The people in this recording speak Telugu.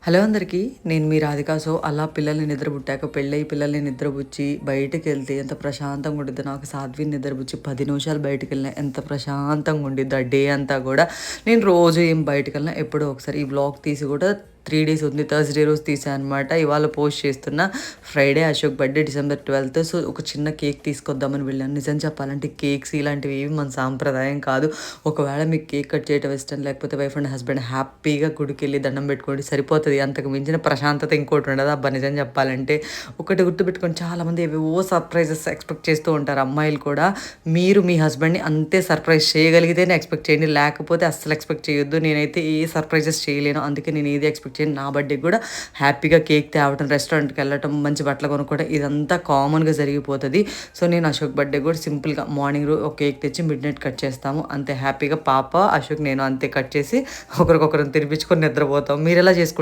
హలో అందరికీ. నేను మీ రాధిక. సో, అలా పిల్లల్ని నిద్రపుట్టాక పెళ్ళయి పిల్లల్ని నిద్రపుచ్చి బయటకెళ్తే ఎంత ప్రశాంతంగా ఉండిద్దో. నాకు సాధ్విని నిద్రపుచ్చి 10 నిమిషాలు బయటికెళ్ళినా ఎంత ప్రశాంతంగా ఉండిద్దో ఆ డే అంతా గూడా. నేను రోజు ఏం బయటికెళ్ళినా ఎప్పుడో ఒకసారి ఈ వ్లాగ్ తీసి గూడా 3 డేస్ ఉంది. థర్స్‌డే రోజు తీసా అనమాట. ఇవాళ పోస్ట్ చేస్తున్నా. ఫ్రైడే అశోక్ బర్త్‌డే డిసెంబర్ 12థ్. సో, ఒక చిన్న కేక్ తీసుకొద్దామని వెళ్ళాను. నిజం చెప్పాలంటే కేక్స్ ఇలాంటివి ఏవి మన సాంప్రదాయం కాదు. ఒకవేళ మీకు కేక్ కట్ చేయడం ఇష్టం లేకపోతే వైఫ్ అండ్ హస్బెండ్ హ్యాపీగా గుడికెళ్ళి దండం పెట్టుకోండి సరిపోతది. అంతకు మించిన ప్రశాంతత ఇంకోటి ఉండదు. అబ్బా! నిజం చెప్పాలంటే ఒకటి గుర్తుపెట్టుకొని చాలామంది ఏవేవో సర్ప్రైజెస్ ఎక్స్‌పెక్ట్ చేస్తూ ఉంటారు. అమ్మాయిలు కూడా మీరు మీ హస్బెండ్‌ని అంతే సర్ప్రైజ్ చేయగలిగితేనే ఎక్స్‌పెక్ట్ చేయండి. లేకపోతే అస్సలు ఎక్స్‌పెక్ట్ చేయొద్దు. నేనైతే ఏ సర్ప్రైజెస్ చేయలేను. అందుకే నేను ఏది ఎక్స్‌పెక్ట్ చేయను. నా బర్త్‌డేకి కూడా హ్యాపీగా కేక్ తేవటం, రెస్టారెంట్‌కి వెళ్ళటం, మంచి బట్టలు కొనుక్కోవడం ఇదంతా కామన్‌గా జరిగిపోతది. సో, నేను అశోక్ బర్త్‌డే కూడా సింపుల్‌గా మార్నింగ్ ఒక కేక్ తెచ్చి మిడ్‌నైట్ కట్ చేస్తాము. అంతే హ్యాపీగా పాప, అశోక్, నేను అంతే కట్ చేసి ఒకరికొకరం తినిపించుకొని నిద్రపోతాం. మీరెలా చేసుకుంటారు?